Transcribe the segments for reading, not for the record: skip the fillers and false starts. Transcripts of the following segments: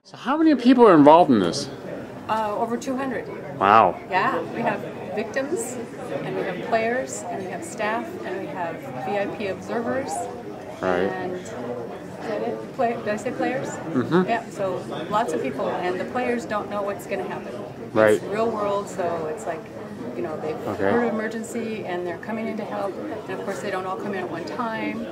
So how many people are involved in this? Over 200. Wow. Yeah, we have victims, and we have players, and we have staff, and we have VIP observers. Right. And is that it? Did I say players? Mm-hmm. Yeah, so lots of people, and the players don't know what's going to happen. Right. It's real world, so it's like, you know, they've heard of emergency, and they're coming in to help, and of course they don't all come in at one time.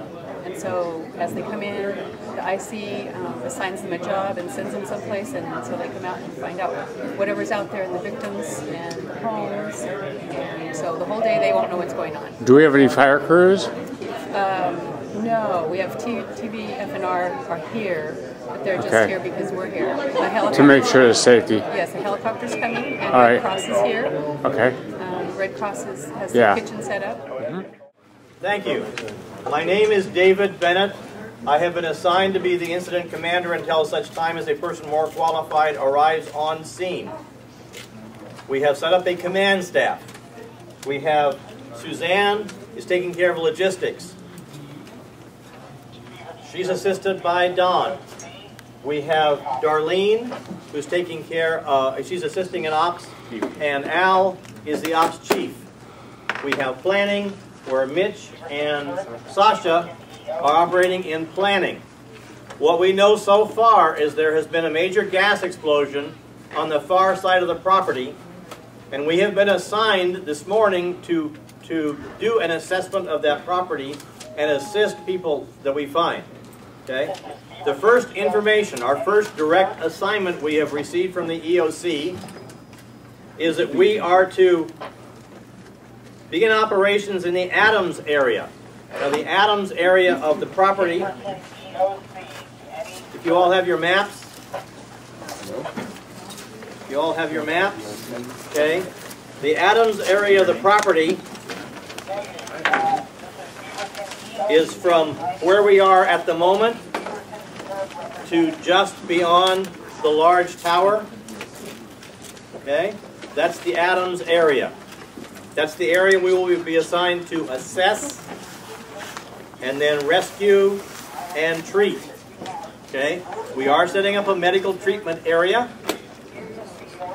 And so as they come in, the IC assigns them a job and sends them someplace, and so they come out and find out whatever's out there in the victims and the homes. And so the whole day they won't know what's going on. Do we have any fire crews? No, we have TV, FNR are here, but they're just here because we're here. A helicopter, to make sure there's safety. Yes, a helicopter's coming, and All Red Cross is here. Okay. Red Cross has the kitchen set up. Mm-hmm. Thank you. My name is David Bennett. I have been assigned to be the incident commander until such time as a person more qualified arrives on scene. We have set up a command staff. We have Suzanne is taking care of logistics. She's assisted by Don. We have Darlene, who's taking care, she's assisting in ops, and Al is the ops chief. We have planning, where Mitch and Sasha are operating in planning. What we know so far is there has been a major gas explosion on the far side of the property, and we have been assigned this morning to do an assessment of that property and assist people that we find. Okay? The first information, our first direct assignment we have received from the EOC is that we are to begin operations in the Adams area. Now the Adams area of the property, if you all have your maps, okay, the Adams area of the property is from where we are at the moment to just beyond the large tower. Okay, that's the Adams area. That's the area we will be assigned to assess and then rescue and treat. Okay, we are setting up a medical treatment area.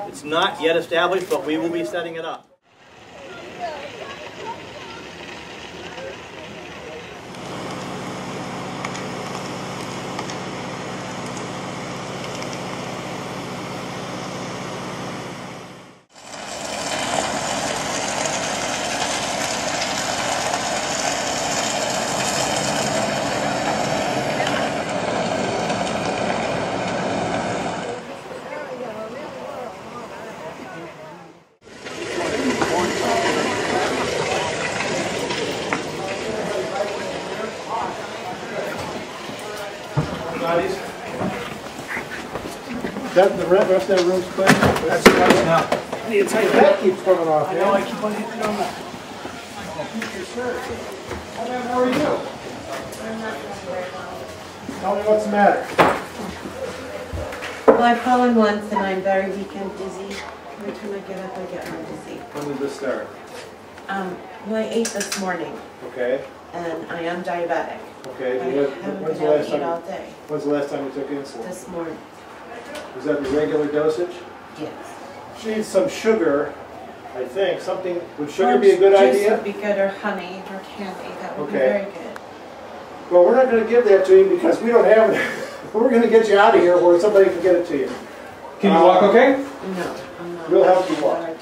It's not yet established, but we will be setting it up. The rest of that room's clear? That's right now. I need to tell you, that keeps coming off. I know, I keep on hitting on that. How are you? Tell me what's the matter. Well, I've fallen once and I'm very weak and dizzy. Every time I get up, I get more dizzy. When did this start? Well, I ate this morning. Okay. And I am diabetic. Okay. I haven't been able to eat all day. When's the last time you took insulin? This morning. Was that the regular dosage? Yes. She needs some sugar, I think. Something, would sugar be a good idea? Juice would be good, or honey, or candy. That would be very good. Well, we're not going to give that to you because we don't have it. We're going to get you out of here where somebody can get it to you. Can you walk okay? No, I'm not. We'll help you walk. I'm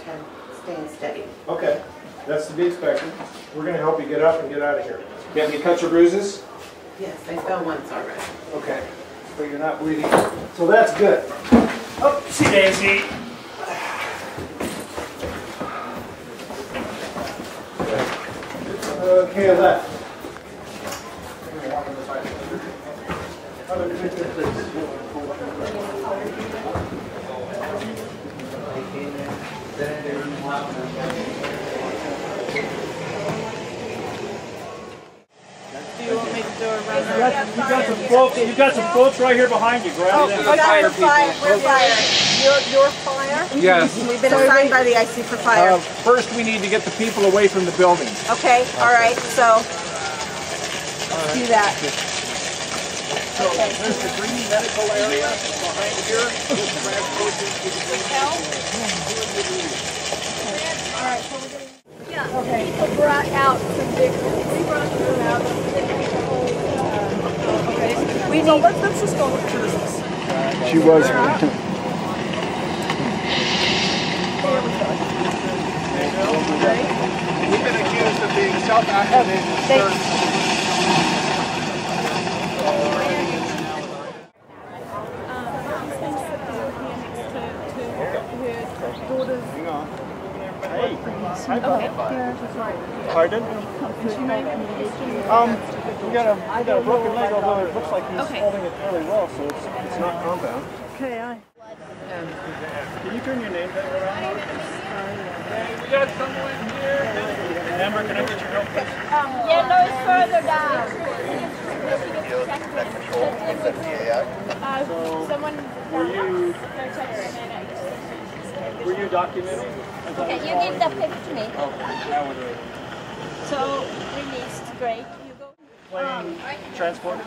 staying steady. Okay. That's to be expected. We're going to help you get up and get out of here. You have any cuts or bruises? Yes, I fell once already. Okay. But you're not bleeding. So that's good. Oh, see Daisy. Okay, left. You got some folks right here behind you. Grab them. Okay, we're fire. You're fire? Yes. We've been assigned by the IC for fire. First, we need to get the people away from the building. Okay, all right, so do that. So there's the green medical area behind here. This transportation to the green All right, so we're getting... Yeah, okay. People brought out some big ones. We brought them out. Okay. So let's just go look through this. She was. We've been accused of being self-activated. Pardon? We got a broken leg, although it looks like he's holding it fairly well, so it's not compound. Okay, Can you turn your name tag around? We got someone here. Amber, can I get your help, please? yellow is further down. Someone... Were you documenting? Okay, you give the pic to me. Now we're doing So, released, great. You go. playing transport.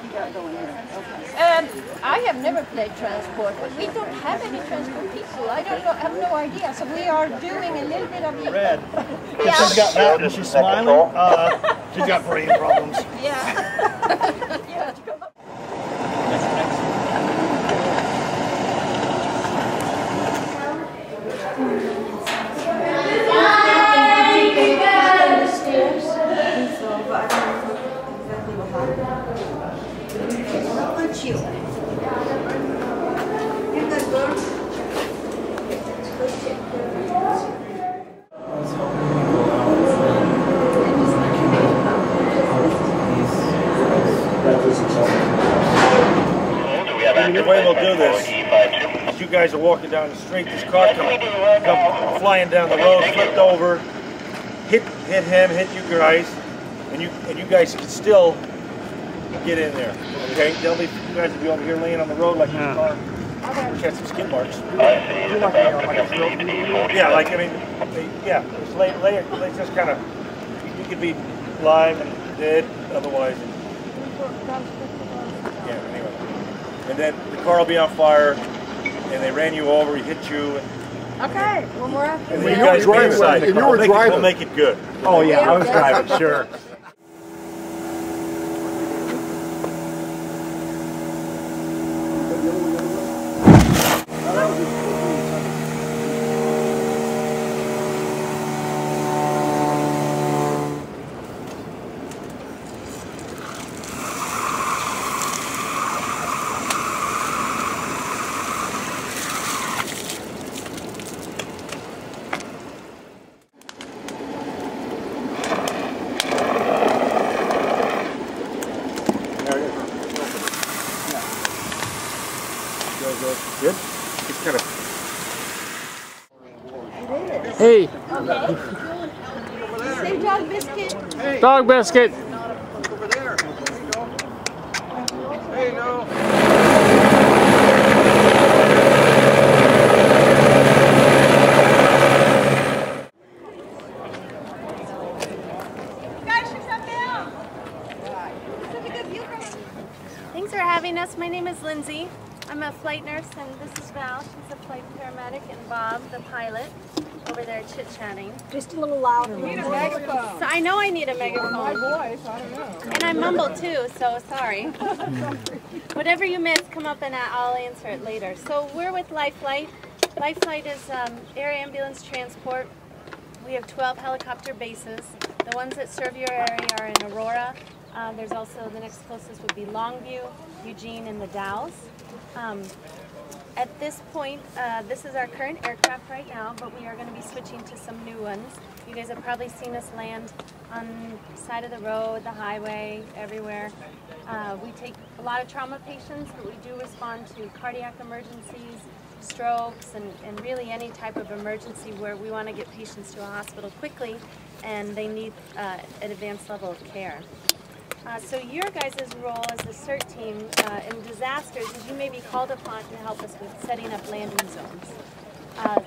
I have never played transport, but we don't have any transport people. I have no idea. So we are doing a little bit of the... Red. Yeah. She's got that and she's smiling. She's got brain problems. Yeah. Yeah. The way we'll do this is you guys are walking down the street, this car come flying down the road, flipped over, hit him, hit you guys, and you guys can still get in there. Okay? You guys will be over here laying on the road like this car. Which has some skid marks. Yeah, like I mean, just lay it just kind of. You could be live and dead, otherwise. Yeah. Anyway, and then the car will be on fire, and they ran you over, he hit you. Okay, one more after. And then you guys be inside. And you were driving. We'll make it good. Oh yeah, I was driving, sure. Good? It's kind of... Hey, Say dog biscuit. dog biscuit. over there. There you go. There you go. Thanks for having us. My name is Lindsay. I'm a flight nurse, and this is Val. She's a flight paramedic, and Bob, the pilot, over there chit-chatting. Just a little louder. You need a megaphone. So I know I need a megaphone. My voice, I don't know. And I mumble too, so sorry. Whatever you miss, come up and I'll answer it later. So we're with Life Flight. Life Flight is air ambulance transport. We have 12 helicopter bases. The ones that serve your area are in Aurora. There's also, the next closest would be Longview, Eugene, and the Dalles. At this point, this is our current aircraft right now, but we are going to be switching to some new ones. You guys have probably seen us land on the side of the road, the highway, everywhere. We take a lot of trauma patients, but we do respond to cardiac emergencies, strokes, and really any type of emergency where we want to get patients to a hospital quickly and they need an advanced level of care. So your guys' role as the CERT team in disasters is you may be called upon to help us with setting up landing zones.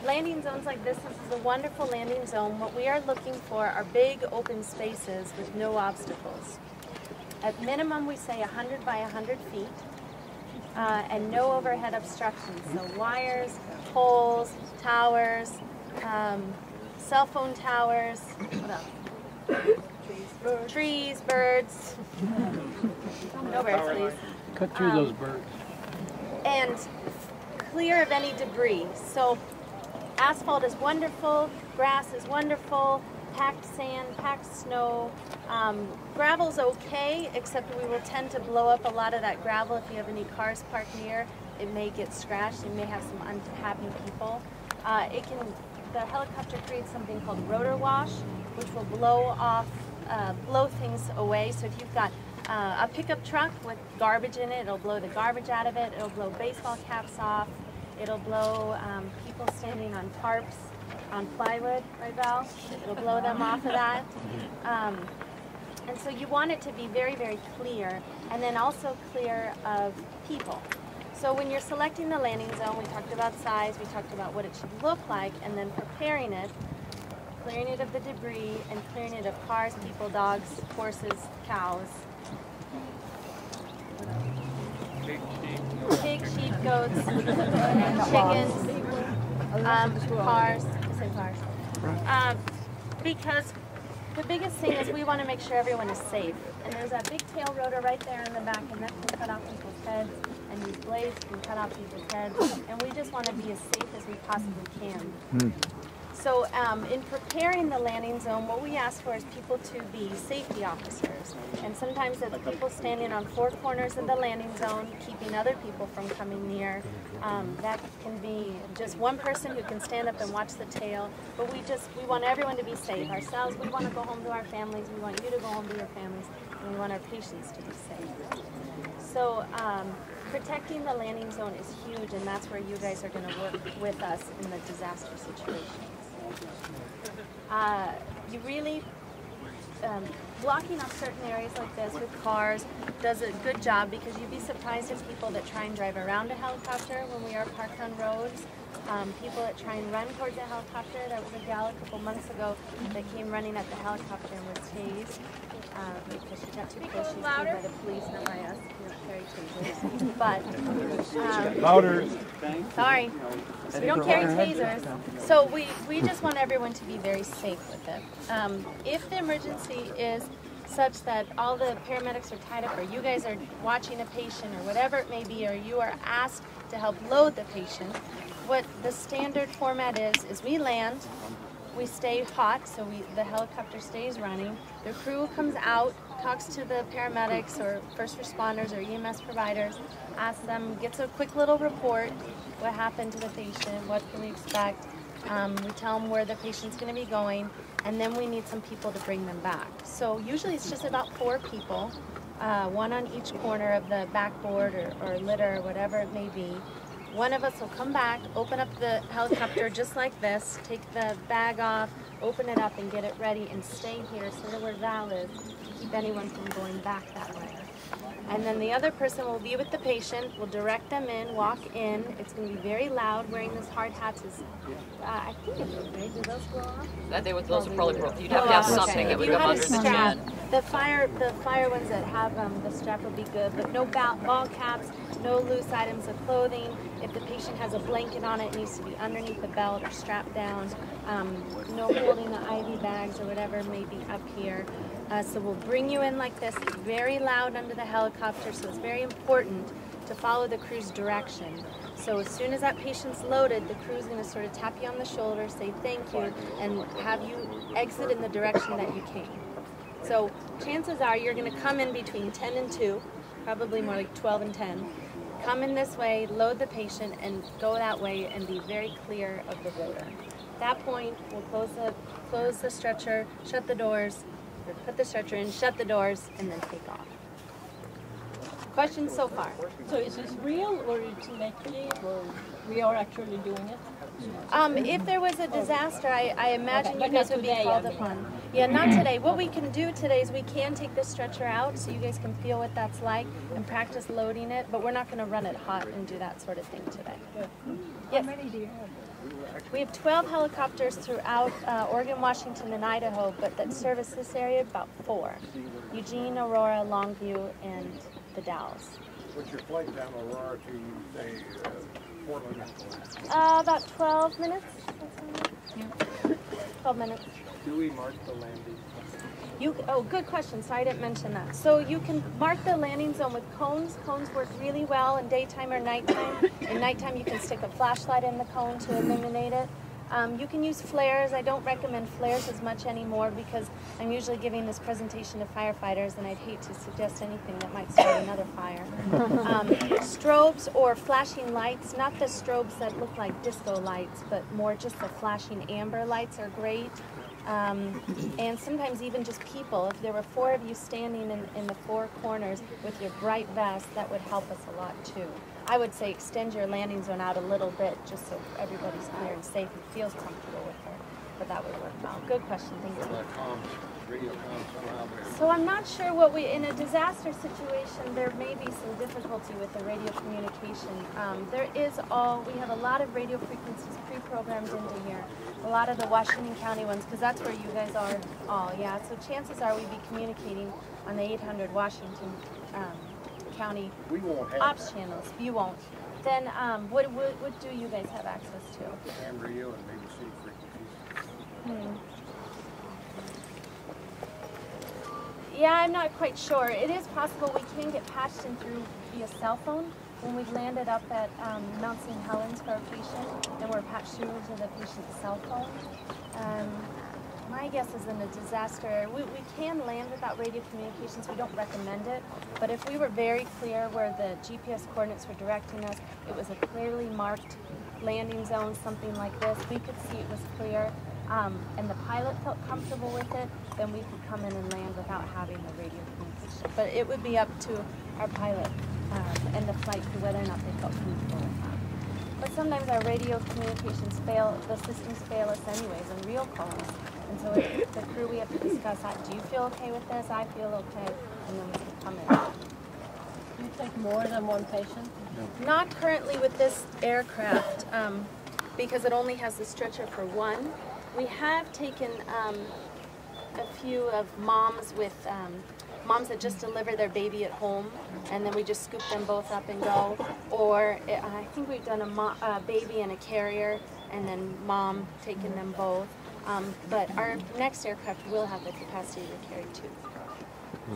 Landing zones like this is a wonderful landing zone. What we are looking for are big open spaces with no obstacles. At minimum, we say 100 by 100 feet. and no overhead obstructions. So wires, poles, towers, cell phone towers, what else? Trees, birds. No birds, please. Cut through those birds. And clear of any debris. So asphalt is wonderful, grass is wonderful, packed sand, packed snow. Gravel's okay, except we will tend to blow up a lot of that gravel if you have any cars parked near. It may get scratched, you may have some unhappy people. The helicopter creates something called rotor wash, which will blow things away. So if you've got a pickup truck with garbage in it, it'll blow the garbage out of it, it'll blow baseball caps off, it'll blow people standing on tarps, on plywood, right Val? It'll blow them off of that. And so you want it to be very, very clear, and then also clear of people. So when you're selecting the landing zone, we talked about size, we talked about what it should look like, and then preparing it, clearing it of the debris, and clearing it of cars, people, dogs, horses, cows. Pigs, sheep, goats, chickens, cars, I said cars. Because the biggest thing is we want to make sure everyone is safe. And there's that big tail rotor right there in the back, and that can cut off people's heads, and these blades can cut off people's heads, and we just want to be as safe as we possibly can. So in preparing the landing zone, what we ask for is people to be safety officers. And sometimes it's people standing on four corners of the landing zone, keeping other people from coming near. That can be just one person who can stand up and watch the tail. But we want everyone to be safe. Ourselves, we want to go home to our families. We want you to go home to your families. And we want our patients to be safe. So protecting the landing zone is huge, and that's where you guys are going to work with us in the disaster situations. You really, blocking off certain areas like this with cars does a good job, because you'd be surprised at people that try and drive around a helicopter when we are parked on roads. People that try and run towards a helicopter. There was a gal a couple months ago that came running at the helicopter and was tased. Because she got too close, she was tased by the police, not by us. We don't carry tasers. But, Louder. Sorry. So we don't carry tasers. So we just want everyone to be very safe with it. If the emergency is such that all the paramedics are tied up, or you guys are watching a patient, or whatever it may be, or you are asked to help load the patient, what the standard format is we land, we stay hot, so the helicopter stays running. The crew comes out, talks to the paramedics or first responders or EMS providers, asks them, gets a quick little report, what happened to the patient, what can we expect. We tell them where the patient's going to be going, and then we need some people to bring them back. So usually it's just about 4 people, one on each corner of the backboard or litter or whatever it may be. One of us will come back, open up the helicopter just like this, take the bag off, open it up and get it ready, and stay here so that where Val is, keep anyone from going back that way. And then the other person will be with the patient, will direct them in, walk in. It's going to be very loud. Wearing those hard hats is, I think it's okay. Do those go off? Those are probably broken. You'd have to have something that would come under the chin. The fire ones that have the strap will be good, but no ball caps, no loose items of clothing. If the patient has a blanket on it, it needs to be underneath the belt or strapped down. No holding the IV bags or whatever may be up here. So we'll bring you in like this. It's very loud under the helicopter, so it's very important to follow the crew's direction. So as soon as that patient's loaded, the crew's going to sort of tap you on the shoulder, say thank you, and have you exit in the direction that you came. So chances are you're going to come in between 10 and 2, probably more like 12 and 10. Come in this way, load the patient, and go that way and be very clear of the rotor. At that point, we'll close the stretcher, shut the doors, or put the stretcher in, shut the doors, and then take off. Questions so far? So is this real, or it's make-believe, or we are actually doing it? If there was a disaster, I imagine you guys would be called upon. Yeah, not today. What we can do today is we can take this stretcher out so you guys can feel what that's like and practice loading it, but we're not going to run it hot and do that sort of thing today. Yes? How many do you have? We have 12 helicopters throughout Oregon, Washington, and Idaho, but that service this area, about 4. Eugene, Aurora, Longview, and the Dalles. What's your flight down Aurora to, say, Portland? About 12 minutes. 12 minutes. Do we mark the landing? Oh, good question. Sorry, I didn't mention that. So you can mark the landing zone with cones. Cones work really well in daytime or nighttime. In nighttime, you can stick a flashlight in the cone to illuminate it. You can use flares. I don't recommend flares as much anymore because I'm usually giving this presentation to firefighters and I'd hate to suggest anything that might start another fire. Strobes or flashing lights, not the strobes that look like disco lights, but more just the flashing amber lights are great. And sometimes even just people. If there were 4 of you standing in the 4 corners with your bright vest, that would help us a lot too. I would say extend your landing zone out a little bit just so everybody's clear and safe and feels comfortable with it. But that would work well. Good question, thank you. So I'm not sure what in a disaster situation, there may be some difficulty with the radio communication. We have a lot of radio frequencies pre-programmed into here. A lot of the Washington County ones, because that's where you guys are all, yeah. So chances are we'd be communicating on the 800 Washington County ops channels. You won't. Then what do you guys have access to? Ham radio and maybe city frequencies. Yeah, I'm not quite sure. It is possible we can get patched in through via cell phone. When we've landed up at Mount St. Helens for a patient, and we're patched through to the patient's cell phone. My guess is in a disaster, we can land without radio communications. We don't recommend it, but if we were very clear where the GPS coordinates were directing us, it was a clearly marked landing zone, something like this, we could see it was clear, and the pilot felt comfortable with it, then we could come in and land without having the radio communication. But it would be up to our pilot and the flight crew whether or not they felt comfortable with that. But sometimes our radio communications fail, the systems fail us anyways in real calls. And so with the crew we have to discuss, do you feel okay with this? I feel okay, and then we can come in. Do you take more than one patient? No. Not currently with this aircraft, because it only has the stretcher for 1. We have taken a few of moms with moms that just deliver their baby at home, and then we just scoop them both up and go. Or I think we've done a baby and a carrier, and then mom taking them both. But our next aircraft will have the capacity to carry 2.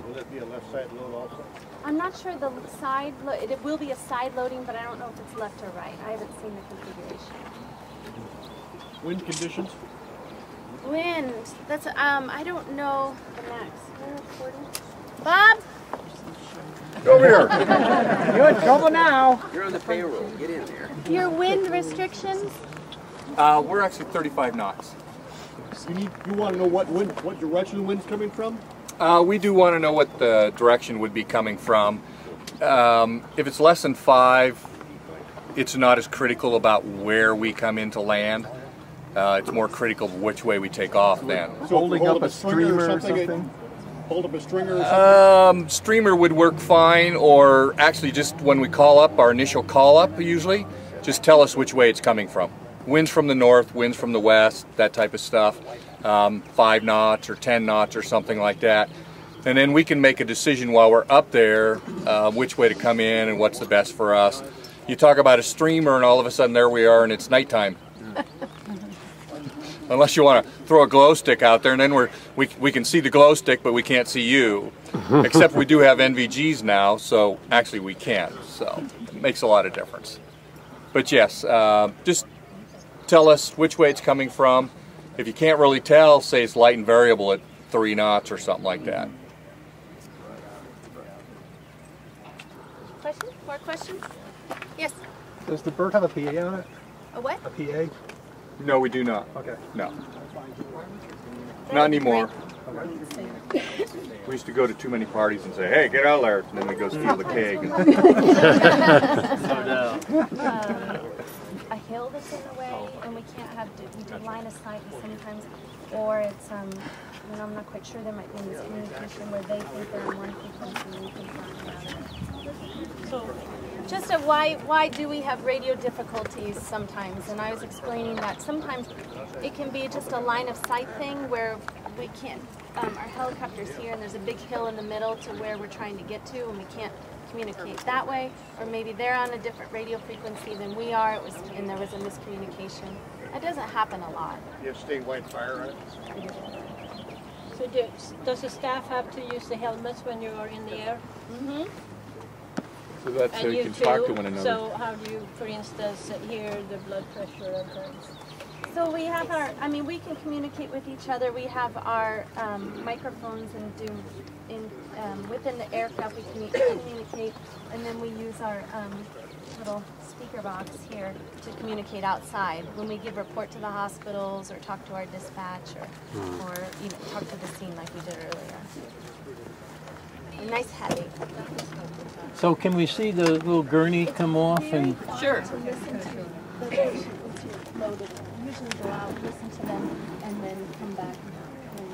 Will it be a left side load also? I'm not sure the side load. It will be a side loading, but I don't know if it's left or right. I haven't seen the configuration. Wind conditions? Wind. That's I don't know the max. We're recording. Bob. Over here. You're in trouble now. You're on the payroll. Get in there. Your wind restrictions? We're actually 35 knots. You want to know what direction the wind's coming from? We do want to know what the direction would be coming from. If it's less than 5, it's not as critical about where we come into land. It's more critical of which way we take off then. So holding up a streamer or something? Hold up a stringer or something? Streamer would work fine, or actually just when we call up, our initial call up usually, just tell us which way it's coming from. Winds from the north, winds from the west, that type of stuff. 5 knots or 10 knots or something like that. And then we can make a decision while we're up there which way to come in and what's the best for us. You talk about a streamer and all of a sudden there we are and it's nighttime. Unless you want to throw a glow stick out there, and then we can see the glow stick but we can't see you. Except we do have NVGs now, so actually we can. So it makes a lot of difference. But yes, just tell us which way it's coming from. If you can't really tell, say it's light and variable at 3 knots or something like that. Questions? More questions? Yes. Does the bird have a PA on it? A what? A PA? No, we do not. Okay. No. Not anymore. We used to go to too many parties and say, hey, get out there, and then we go steal the keg. A hill that's in the way, and we can't have, we do line of sight sometimes, or it's, you know, I'm not quite sure, there might be miscommunication where they think they're on one frequency and we think they're on another. So, just why do we have radio difficulties sometimes? And I was explaining that sometimes it can be just a line of sight thing where we can't, our helicopter's here and there's a big hill in the middle to where we're trying to get to, and we can't communicate that way, or maybe they're on a different radio frequency than we are, and there was a miscommunication. It doesn't happen a lot. You have statewide fire on it? So does the staff have to use the helmets when you are in the air? Mm-hmm. So that's so you can talk to one another. So how do you, for instance, hear the blood pressure and things? So we have our, I mean, we can communicate with each other. We have our microphones and within the aircraft we can communicate, and then we use our little speaker box here to communicate outside when we give report to the hospitals or talk to our dispatch or talk to the scene like we did earlier. A nice heavy. So can we see the little gurney come off and? Sure. Usually go out, listen to them, and then come back and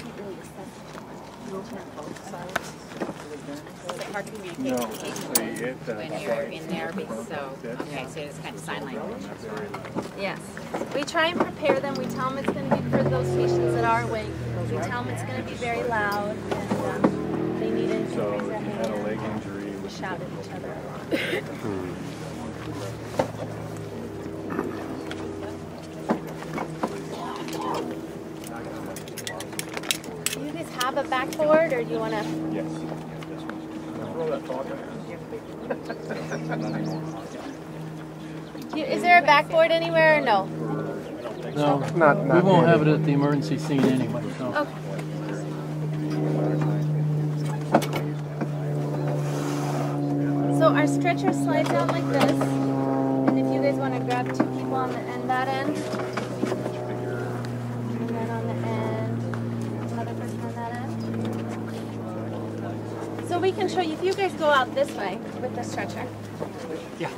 keep really both sides. So our communication when you're in there, so okay, so it's kind of sign language. Yes. We try and prepare them. We tell them it's going to be for those patients that are awake. We tell them it's going to be very loud, and they need to raise their hand. Had a leg injury. We shout at each other a lot. Do you guys have a backboard, or do you want to? Yes. Is there a backboard anywhere, or no? No, we won't have it at the emergency scene anyway. So. Okay. So our stretcher slides out like this, and if you guys want to grab two people on the end, that end, and then on the end, another person on that end. So we can show you, if you guys go out this way with the stretcher. Yeah.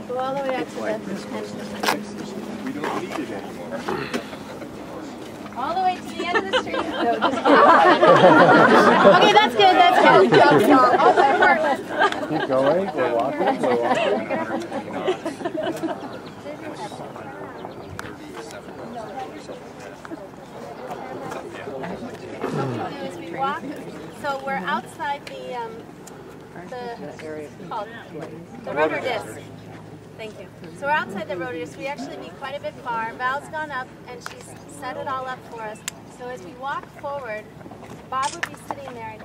Go all the way out to the end. We don't need it anymore. All the way to the end of the street. No, just kidding. Okay, that's good, that's good. Keep going, we're walking, So we're outside the rotor disc. Thank you. So we're outside the rotor disc. We actually be quite a bit far. Val's gone up and she's set it all up for us. So as we walk forward, Bob would be sitting there and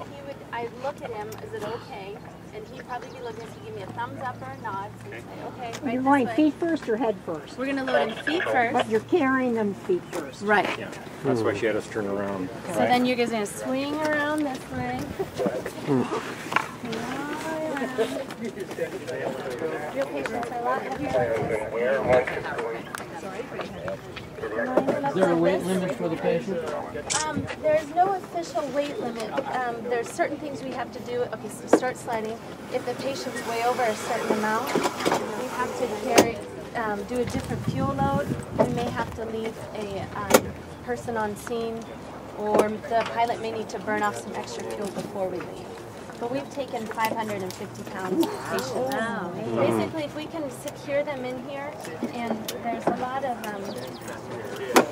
I'd look at him, is it okay? And he'd probably be looking, so give me a thumbs up or a nod. So he'd say, okay, right You're going feet first or head first? We're going to load in feet first. But you're carrying them feet first. Right. Yeah. That's why she had us turn around. So then you guys are going to swing around this way. Your patients are a lot heavier. Is there a weight limit for the patient? There's no official weight limit. There's certain things we have to do. Okay, so start sliding. If the patient's way over a certain amount, we have to carry, do a different fuel load. We may have to leave a person on scene, or the pilot may need to burn off some extra fuel before we leave. But we've taken 550 pounds patients. Wow. Basically, if we can secure them in here, and there's a lot of, I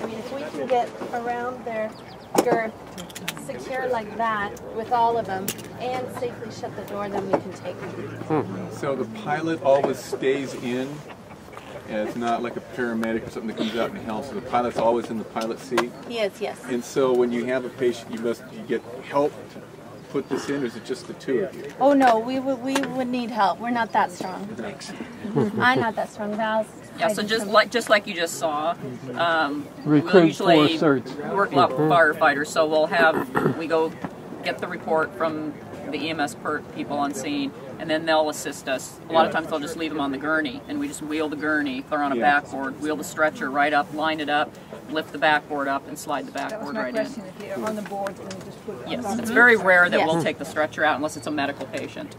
mean, if we can get around their girth secure like that with all of them, and safely shut the door, then we can take them. So the pilot always stays in? And it's not like a paramedic or something that comes out and helps. So the pilot's always in the pilot seat? He is, yes. And so when you have a patient, you get help to put this in, or is it just the two of you? Oh no, we would need help. We're not that strong. I'm not that strong. Val's. Yeah, so just like you just saw, we'll Recruit usually for CERT. work up firefighters. So we go get the report from the EMS PERT people on scene, and then they'll assist us. A lot of times they'll just leave them on the gurney, and we just wheel the gurney. If they're on a backboard, wheel the stretcher right up, line it up, lift the backboard up, and slide the backboard right in. If you're on the board, then you just put it Yes, it's very rare that we'll take the stretcher out unless it's a medical patient.